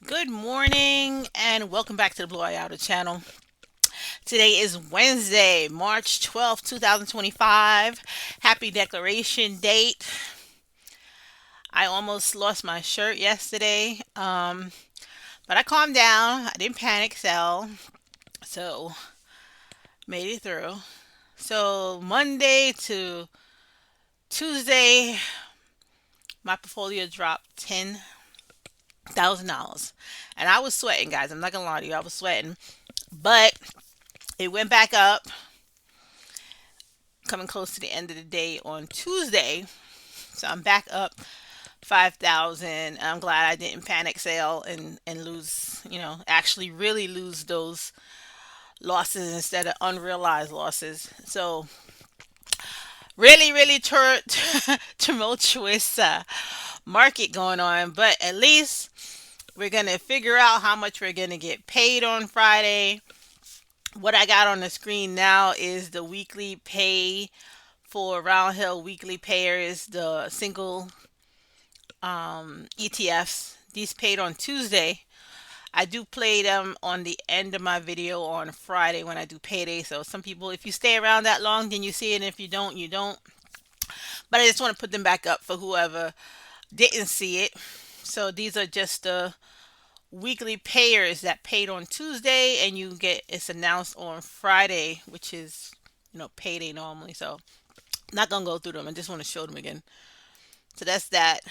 Good morning and welcome back to the Bluayado channel. Today is Wednesday, March 12th, 2025. Happy declaration date. I almost lost my shirt yesterday, but I calmed down. I didn't panic sell, so made it through. So Monday to Tuesday, my portfolio dropped $10,000, and I was sweating, guys. I'm not gonna lie to you, I was sweating, but it went back up coming close to the end of the day on Tuesday. So I'm back up 5,000. I'm glad I didn't panic sale and lose, actually really lose those losses instead of unrealized losses. So really, really tumultuous market going on, but at least we're going to figure out how much we're going to get paid on Friday. What I got on the screen now is the weekly pay for Roundhill weekly payers, the single ETFs. These paid on Tuesday. I do play them on the end of my video on Friday when I do payday. So some people, if you stay around that long, then you see it. And if you don't, you don't. But I just want to put them back up for whoever didn't see it. So these are just the weekly payers that paid on Tuesday, and you get it's announced on Friday, which is payday normally. So I'm not gonna go through them. I just want to show them again. So that's that.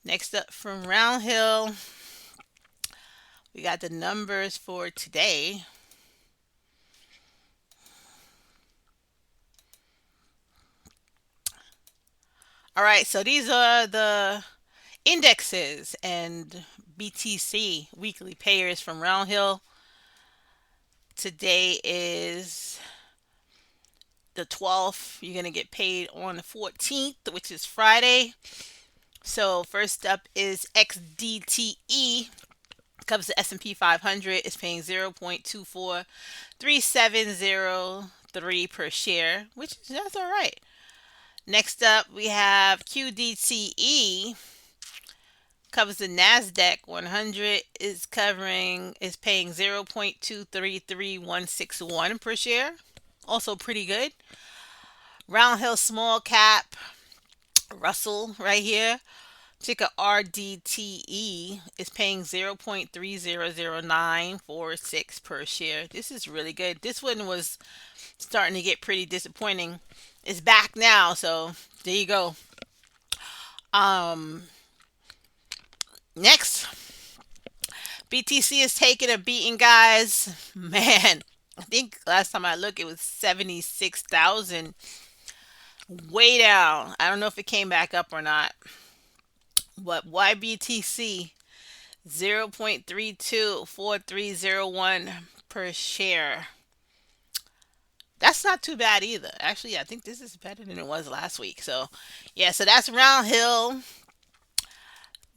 Next up from Roundhill, we got the numbers for today. All right, so these are the indexes and BTC weekly payers from Roundhill. Today is the 12th. You're going to get paid on the 14th, which is Friday. So first up is XDTE. Covers the S&P 500. It's paying 0.243703 per share, which is that's all right. Next up, we have QDTE. Covers the Nasdaq 100. Is paying 0.233161 per share. Also pretty good. Roundhill Small Cap Russell right here. Ticker RDTE is paying 0.300946 per share. This is really good. This one was starting to get pretty disappointing. It's back now, so there you go. Um, Next, BTC is taking a beating, guys. Man, I think last time I looked, it was 76,000. Way down. I don't know if it came back up or not. But YBTC 0.324301 per share. That's not too bad either. Actually, I think this is better than it was last week. So, yeah, so that's Roundhill.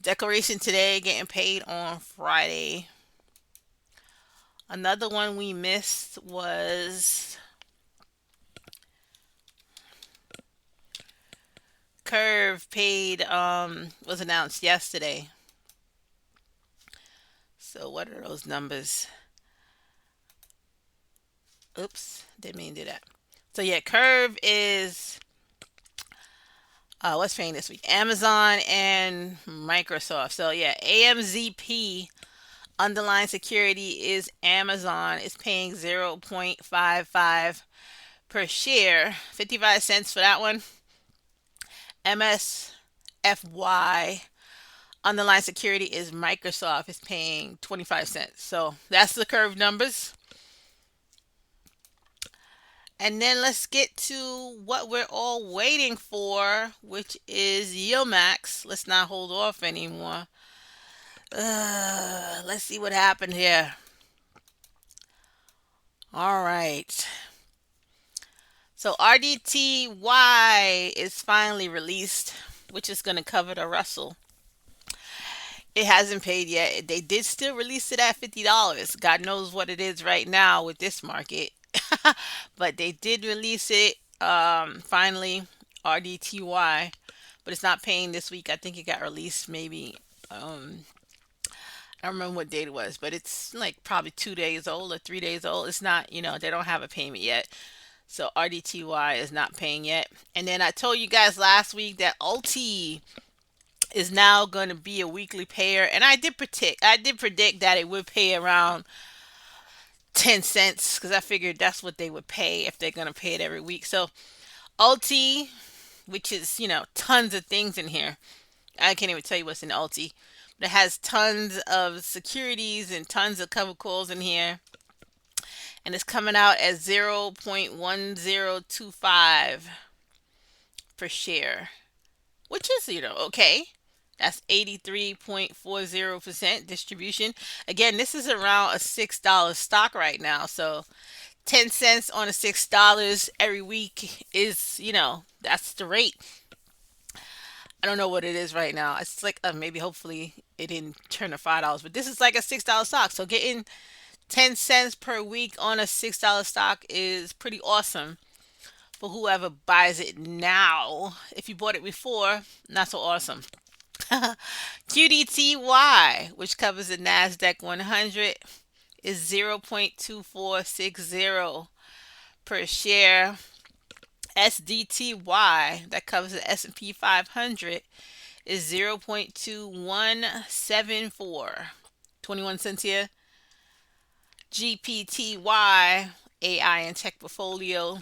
Declaration today, getting paid on Friday. Another one we missed was KURV paid, was announced yesterday. So, what are those numbers? Oops, didn't mean to do that. So, yeah, KURV is what's paying this week? Amazon and Microsoft. So yeah, AMZP underlying security is Amazon. It's paying 0.55 per share, 55 cents for that one. MSFY underlying security is Microsoft. It's paying 25 cents. So that's the KURV numbers. And then let's get to what we're all waiting for, which is Yieldmax. Let's not hold off anymore. Let's see what happened here. All right. So RDTY is finally released, which is going to cover the Russell. It hasn't paid yet. They did still release it at $50. God knows what it is right now with this market. But they did release it finally, RDTY. But it's not paying this week. I think it got released maybe I don't remember what date it was, but it's like probably 2 days old or 3 days old. It's not, they don't have a payment yet. So RDTY is not paying yet. And then I told you guys last week that Ulti is now going to be a weekly payer, and I did predict that it would pay around 10 cents because I figured that's what they would pay if they're going to pay it every week. So Ulti, which is, tons of things in here. I can't even tell you what's in Ulti. But it has tons of securities and tons of cover calls in here. And it's coming out at 0.1025 per share, which is, okay. That's 83.40% distribution. Again, this is around a $6 stock right now. So 10 cents on a $6 every week is, that's the rate. I don't know what it is right now. It's like maybe hopefully it didn't turn to $5, but this is like a $6 stock. So getting 10 cents per week on a $6 stock is pretty awesome for whoever buys it now. If you bought it before, not so awesome. QDTY, which covers the NASDAQ 100, is 0.2460 per share. SDTY, that covers the S&P 500, is 0.2174. 21 cents here. GPTY, AI and Tech Portfolio,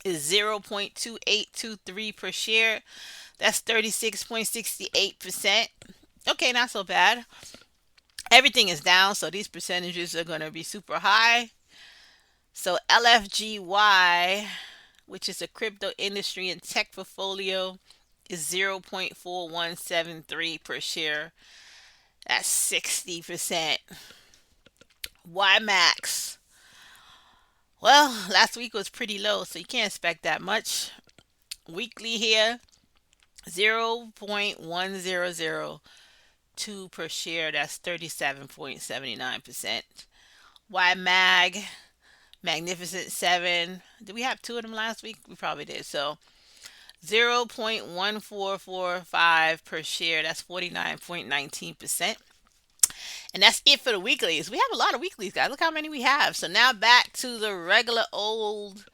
is 0.2823 per share. That's 36.68%. Okay, not so bad. Everything is down, so these percentages are going to be super high. So LFGY, which is a crypto industry and tech portfolio, is 0.4173 per share. That's 60%. YMAX. Well, last week was pretty low, so you can't expect that much. Weekly here, 0.1002 per share. That's 37.79%. YMAG, Magnificent 7. Did we have two of them last week? We probably did. So 0.1445 per share. That's 49.19%. And that's it for the weeklies. We have a lot of weeklies, guys. Look how many we have. So now back to the regular old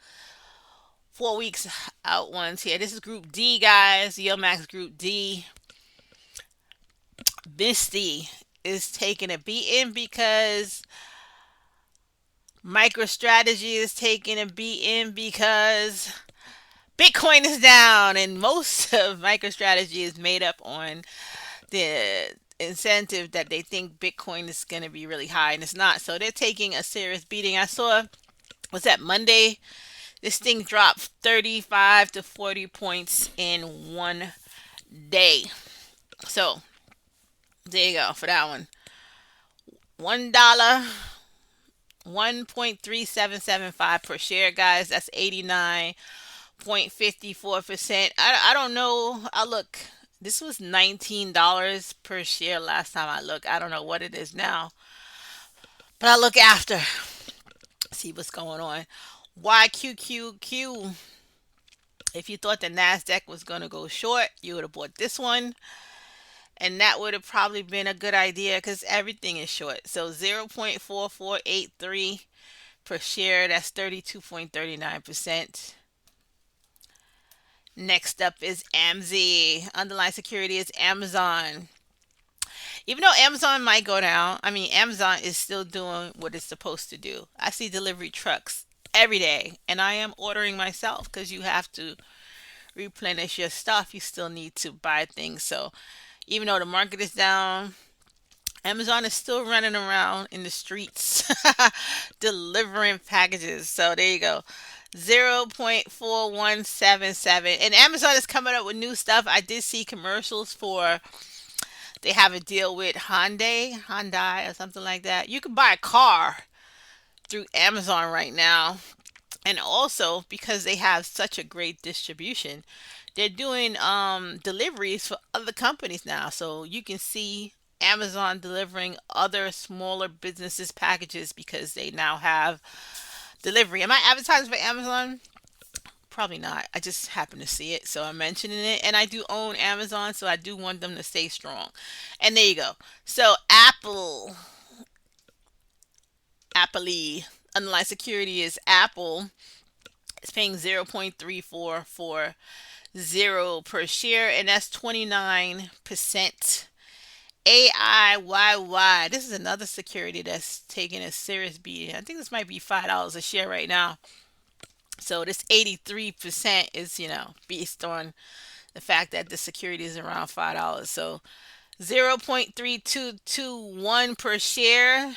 4 weeks out ones here. This is Group D, guys. Yieldmax Group D. Misty is taking a beating because MicroStrategy is taking a beating because Bitcoin is down, and most of MicroStrategy is made up on the incentive that they think Bitcoin is going to be really high, and it's not. So they're taking a serious beating. I saw, was that Monday? This thing dropped 35 to 40 points in one day. So there you go for that one. $1, 1.3775 per share, guys. That's 89.54%. I don't know. I look. This was $19 per share last time I looked. I don't know what it is now, but I look after. See what's going on. YQQQ. If you thought the NASDAQ was going to go short, you would have bought this one. And that would have probably been a good idea because everything is short. So 0.4483 per share. That's 32.39%. Next up is AMZ. Underlying security is Amazon. Even though Amazon might go down, I mean, Amazon is still doing what it's supposed to do. I see delivery trucks every day, and I am ordering myself because you have to replenish your stuff. You still need to buy things. So even though the market is down, Amazon is still running around in the streets delivering packages. So there you go. 0.4177. And Amazon is coming up with new stuff. I did see commercials for, they have a deal with Hyundai or something like that. You can buy a car through Amazon right now. And also because they have such a great distribution, they're doing deliveries for other companies now. So you can see Amazon delivering other smaller businesses packages because they now have delivery. Am I advertising for Amazon? probably not. I just happen to see it, so I'm mentioning it. And I do own Amazon, so I do want them to stay strong. And there you go. So Apple underlying security is Apple. It's paying 0.3440 per share, and that's 29%. AIYY. This is another security that's taking a serious beating. I think this might be $5 a share right now. So this 83% is, based on the fact that the security is around $5. So 0.3221 per share,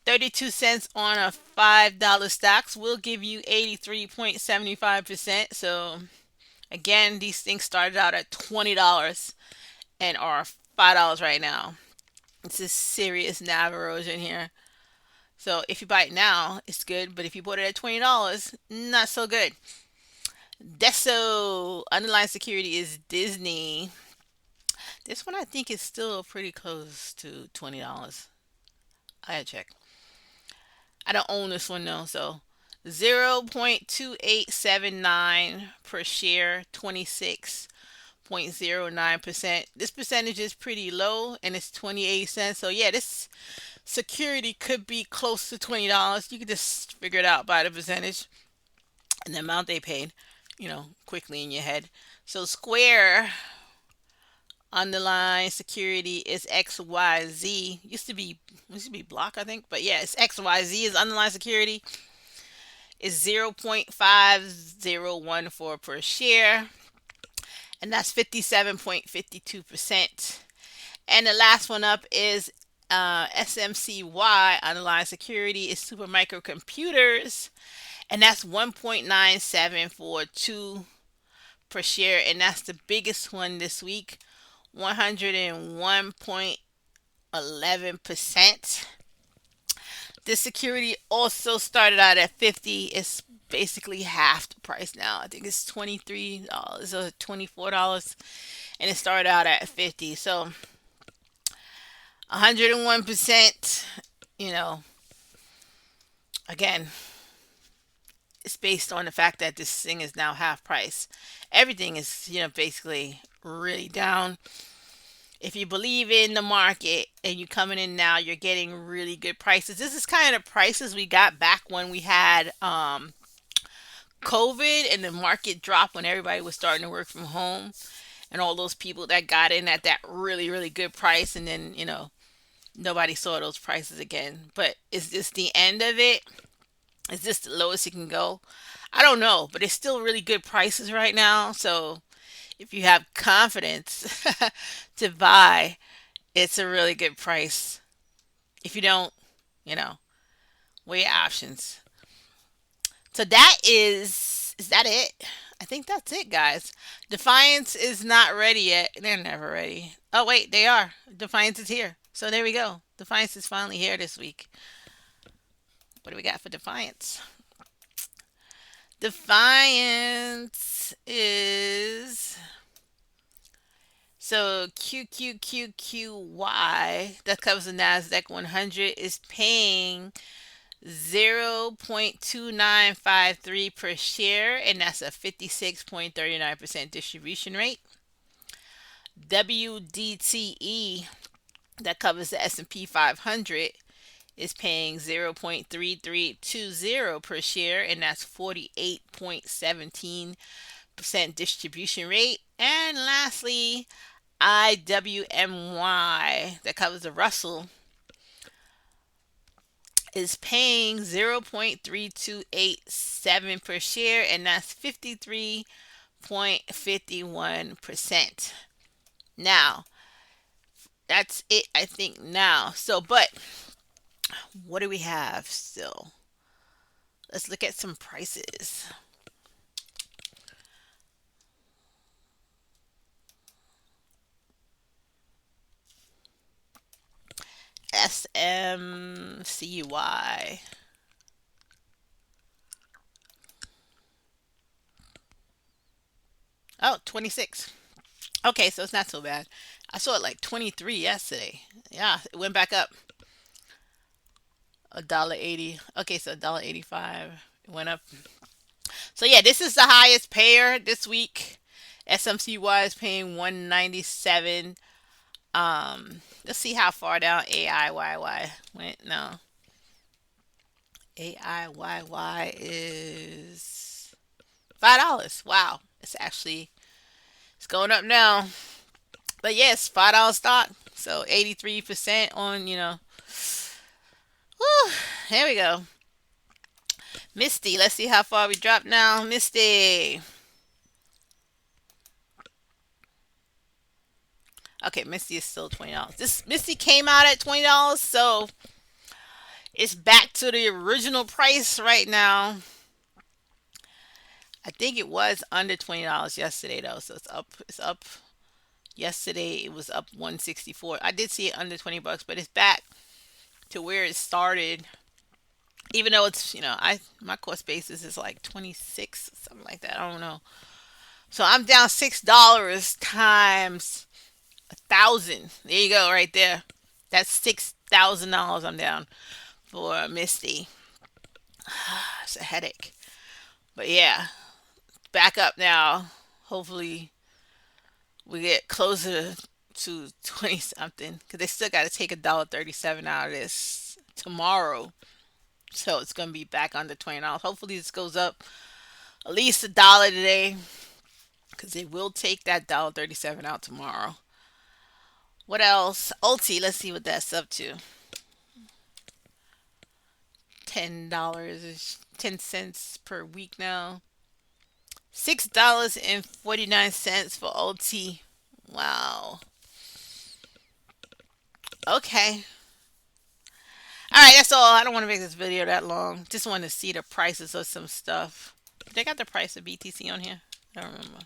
32 cents on a $5 stocks will give you 83.75%. So again, these things started out at $20 and are $5 right now. It's a serious NAV erosion here. So if you buy it now, it's good, but if you bought it at $20, not so good. Deso underlying security is Disney. This one I think is still pretty close to $20. I gotta check. I don't own this one though, so 0.2879 per share, 26.09%. This percentage is pretty low and it's 28 cents. So yeah, this security could be close to $20. You could just figure it out by the percentage and the amount they paid, quickly in your head. So Square underlying security is XYZ. Used to be block, I think, but yeah, it's XYZ is underlying security is 0.5014 per share, and that's 57.52%. And the last one up is SMCY underlying security is Supermicro Computers, and that's 1.9742 per share, and that's the biggest one this week, 101.11%. This security also started out at 50. It's basically half the price now. I think it's $23 or $24, and it started out at 50. So 101%, you know, again, it's based on the fact that this thing is now half price. Everything is, basically really down. If you believe in the market and you're coming in now, you're getting really good prices. This is kind of prices we got back when we had COVID and the market dropped when everybody was starting to work from home, and all those people that got in at that really, really good price, and then, nobody saw those prices again. But is this the end of it? Is this the lowest it can go? I don't know, but it's still really good prices right now. So if you have confidence to buy, it's a really good price. If you don't, you know, weigh your options. So is that it? I think that's it, guys. Defiance is not ready yet. They're never ready. Oh, wait, they are. Defiance is here. So there we go. Defiance is finally here this week. What do we got for Defiance? Defiance is so QQQQY that covers the Nasdaq 100 is paying 0.2953 per share, and that's a 56.39% distribution rate. WDTE that covers the S&P 500 is paying 0.3320 per share, and that's 48.17% distribution rate. And lastly, IWMY that covers the Russell is paying 0.3287 per share, and that's 53.51%. Now, that's it, I think, now. So, but what do we have still? Let's look at some prices. SMCY. Oh, 26. Okay, so it's not so bad. I saw it like 23 yesterday. Yeah, it went back up. $1.80. Okay, so $1.85. It went up. So yeah, this is the highest payer this week. SMCY is paying 197. Let's see how far down AIYY went. No, AIYY is $5. Wow, it's going up now. But yes, $5 stock. So 83% on, Whew, here we go. Misty, let's see how far we drop now. Misty. Okay, Misty is still $20. This Misty came out at $20, so it's back to the original price right now. I think it was under $20 yesterday though, so it's up. Yesterday it was up 164. I did see it under 20 bucks, but it's back to where it started. Even though it's, I my cost basis is like 26, something like that. I don't know. So I'm down $6 times 1,000. There you go, right there. That's $6,000 I'm down for Misty. It's a headache. But yeah, back up now. Hopefully we get closer to 20 something because they still got to take $1.37 out of this tomorrow. So it's going to be back under $20. Hopefully this goes up at least $1 today because they will take that $1.37 out tomorrow. What else? Ulti, let's see what that's up to. $10, 10 cents per week now. $6.49 for Ulti. Wow. Okay. All right, that's all. I don't want to make this video that long. Just want to see the prices of some stuff. They got the price of BTC on here. I don't remember.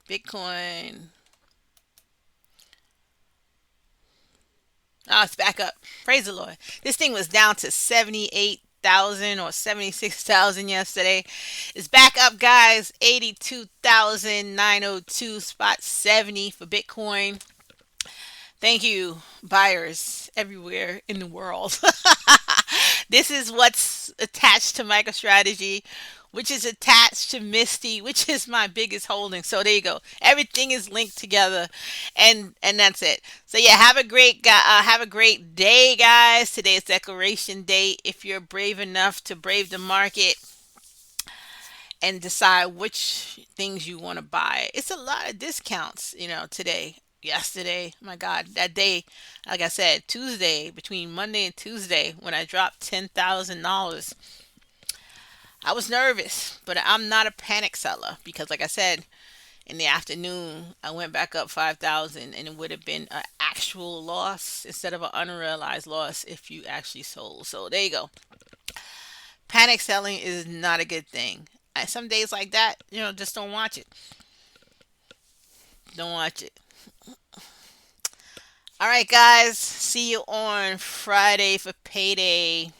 Bitcoin. Oh, it's back up. Praise the Lord. This thing was down to 78,000 or 76,000 yesterday. It's back up, guys. 82,902 spot 70 for Bitcoin. Thank you, buyers everywhere in the world. This is what's attached to MicroStrategy, which is attached to Misty, which is my biggest holding. So there you go. Everything is linked together, and that's it. So yeah, have a great day, guys. Today is Declaration Day. If you're brave enough to brave the market and decide which things you want to buy. It's a lot of discounts, today. Yesterday, my God, that day, like I said, Tuesday, between Monday and Tuesday, when I dropped $10,000, I was nervous, but I'm not a panic seller because, like I said, in the afternoon, I went back up 5,000 and it would have been an actual loss instead of an unrealized loss if you actually sold. So there you go. Panic selling is not a good thing. Some days like that, just don't watch it. Don't watch it. All right, guys. See you on Friday for payday.